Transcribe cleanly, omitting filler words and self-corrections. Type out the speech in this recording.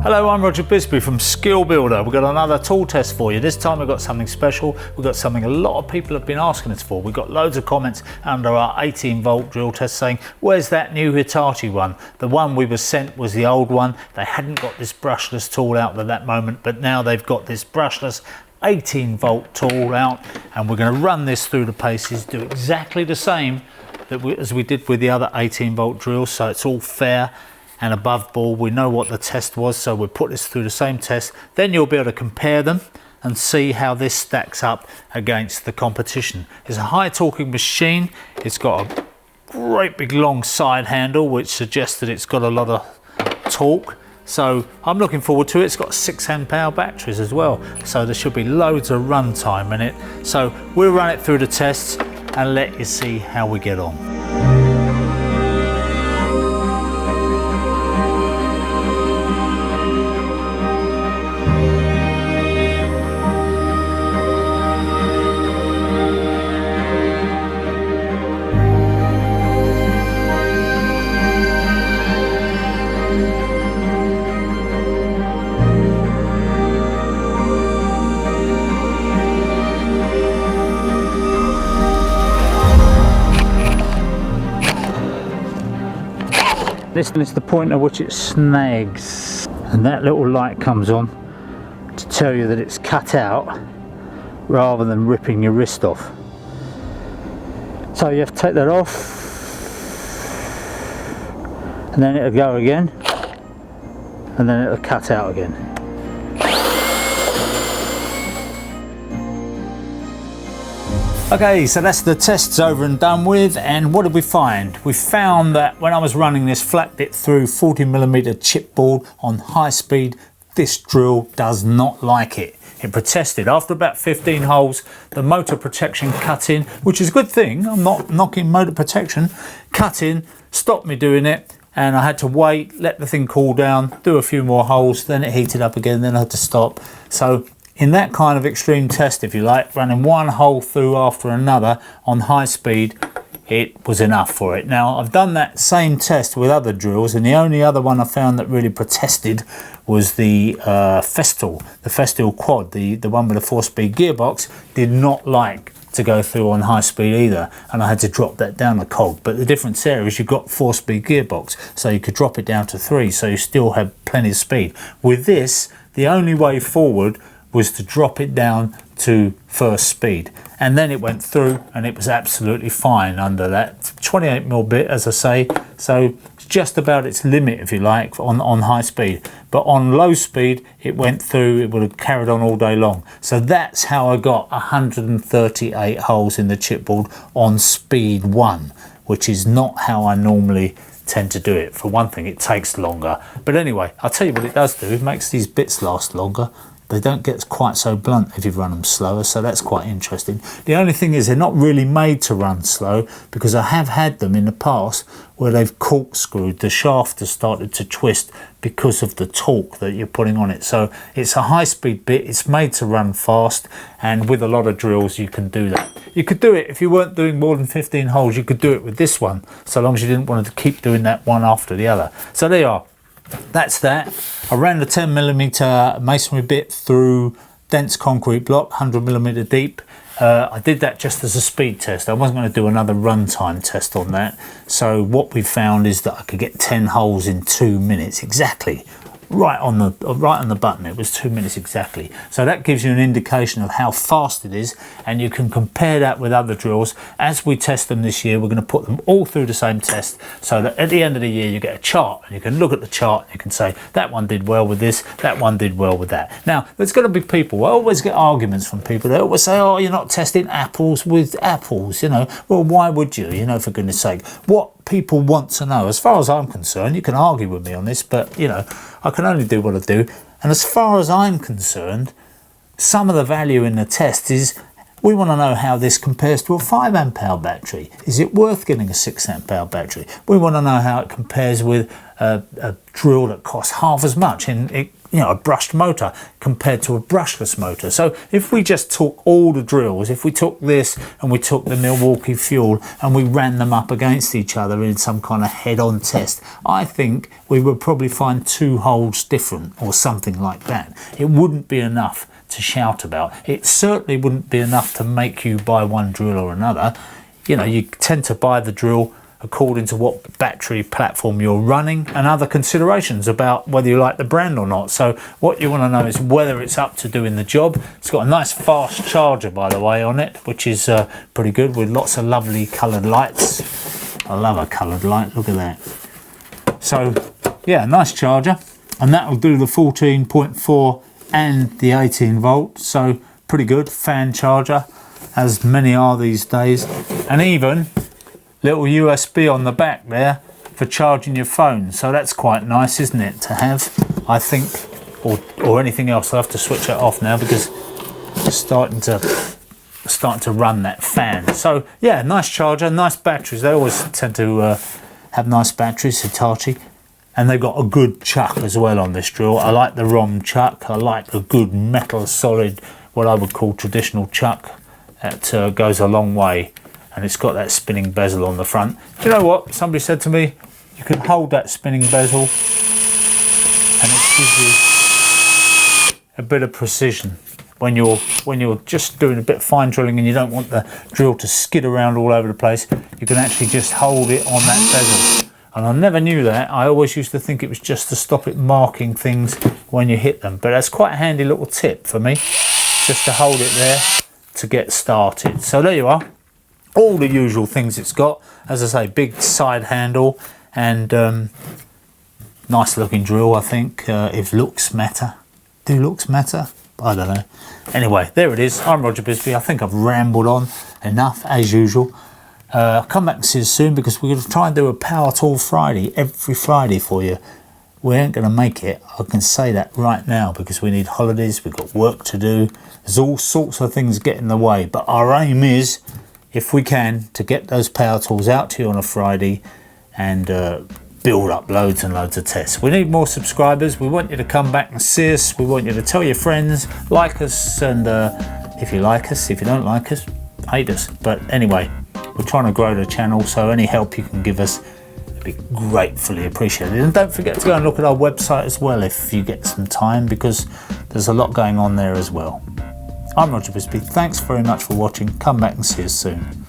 Hello, I'm Roger Bisbee from Skill Builder. We've got another tool test for you. This time we've got something special. We've got something a lot of people have been asking us for. We've got loads of comments under our 18-volt drill test saying, where's that new Hitachi one? The one we were sent was the old one. They hadn't got this brushless tool out at that moment, but now they've got this brushless 18-volt tool out, and we're going to run this through the paces, do exactly the same as we did with the other 18-volt drills, so it's all fair and above board. We know what the test was, so we'll put this through the same test. Then you'll be able to compare them and see how this stacks up against the competition. It's a high torquing machine. It's got a great big long side handle, which suggests that it's got a lot of torque. So I'm looking forward to it. It's got 6 amp hour batteries as well, so there should be loads of run time in it. So we'll run it through the tests and let you see how we get on. This is the point at which it snags, and that little light comes on to tell you that it's cut out rather than ripping your wrist off. So you have to take that off, and then it'll go again, and then it'll cut out again. Okay, so that's the tests over and done with, and what did we find? We found that when I was running this flat bit through 40mm chipboard on high speed, this drill does not like it. It protested. After about 15 holes, the motor protection cut in, which is a good thing. I'm not knocking motor protection. Cut in, stopped me doing it, and I had to wait, let the thing cool down, do a few more holes, then it heated up again, then I had to stop. So in that kind of extreme test, if you like, running one hole through after another on high speed, it was enough for it. Now, I've done that same test with other drills, and the only other one I found that really protested was the Festool Quad, the one with the 4-speed gearbox, did not like to go through on high speed either, and I had to drop that down a cog. But the difference there is you've got 4-speed gearbox, so you could drop it down to 3, so you still have plenty of speed. With this, the only way forward was to drop it down to first speed, and then it went through and it was absolutely fine under that 28mm bit, as I say, so it's just about its limit, if you like, on high speed. But on low speed it went through, it would have carried on all day long. So that's how I got 138 holes in the chipboard on speed 1, which is not how I normally tend to do it. For one thing, it takes longer, but anyway, I'll tell you what it does do. It makes these bits last longer. They don't get quite so blunt if you run them slower, so that's quite interesting. The only thing is they're not really made to run slow, because I have had them in the past where they've corkscrewed. The shaft has started to twist because of the torque that you're putting on it. So it's a high-speed bit, it's made to run fast, and with a lot of drills you can do that. You could do it if you weren't doing more than 15 holes, you could do it with this one, so long as you didn't want to keep doing that one after the other. So there you are. That's that. I ran the 10mm masonry bit through dense concrete block, 100mm deep. I did that just as a speed test. I wasn't going to do another runtime test on that. So what we found is that I could get 10 holes in 2 minutes exactly. Right on the button, it was 2 minutes exactly. So that gives you an indication of how fast it is, and you can compare that with other drills. As we test them this year, we're going to put them all through the same test, so that at the end of the year you get a chart, and you can look at the chart and you can say that one did well with this, that one did well with that. Now there's going to be people, I always get arguments from people, they always say, oh, you're not testing apples with apples, you know. Well, why would you, you know, for goodness sake? What people want to know, as far as I'm concerned, you can argue with me on this, but you know, I can only do what I do. And as far as I'm concerned, some of the value in the test is we want to know how this compares to a 5 amp hour battery. Is it worth getting a 6 amp hour battery? We want to know how it compares with a drill that costs half as much, and a brushed motor compared to a brushless motor. So if we just took all the drills, if we took this and we took the Milwaukee Fuel and we ran them up against each other in some kind of head-on test, I think we would probably find 2 holes different or something like that. It wouldn't be enough to shout about. It certainly wouldn't be enough to make you buy one drill or another. You tend to buy the drill according to what battery platform you're running and other considerations about whether you like the brand or not. So what you want to know is whether it's up to doing the job. It's got a nice fast charger, by the way, on it, which is pretty good, with lots of lovely coloured lights. I love a coloured light, look at that. So yeah, nice charger, and that will do the 14.4 and the 18 volt, so pretty good. Fan charger, as many are these days, and even little USB on the back there for charging your phone. So that's quite nice, isn't it, to have, I think, or anything else. I'll have to switch it off now because it's starting to run that fan. So yeah, nice charger, nice batteries. They always tend to have nice batteries, Hitachi. And they've got a good chuck as well on this drill. I like the Röhm chuck. I like a good metal solid, what I would call traditional chuck. That goes a long way. And it's got that spinning bezel on the front. Do you know what? Somebody said to me, you can hold that spinning bezel and it gives you a bit of precision when you're just doing a bit of fine drilling and you don't want the drill to skid around all over the place. You can actually just hold it on that bezel. And I never knew that. I always used to think it was just to stop it marking things when you hit them. But that's quite a handy little tip for me, just to hold it there to get started. So there you are. All the usual things it's got. As I say, big side handle and nice looking drill, I think, if looks matter. Do looks matter? I don't know. Anyway, there it is. I'm Roger Bisbee. I think I've rambled on enough, as usual. I'll come back and see you soon, because we're going to try and do a Power Tool Friday, every Friday for you. We ain't going to make it, I can say that right now, because we need holidays, we've got work to do. There's all sorts of things getting in the way, but our aim is, if we can, to get those power tools out to you on a Friday and build up loads and loads of tests. We need more subscribers. We want you to come back and see us. We want you to tell your friends, like us, and if you like us, if you don't like us, hate us. But anyway, we're trying to grow the channel, so any help you can give us would be gratefully appreciated. And don't forget to go and look at our website as well if you get some time, because there's a lot going on there as well. I'm Roger Bisbee. Thanks very much for watching. Come back and see us soon.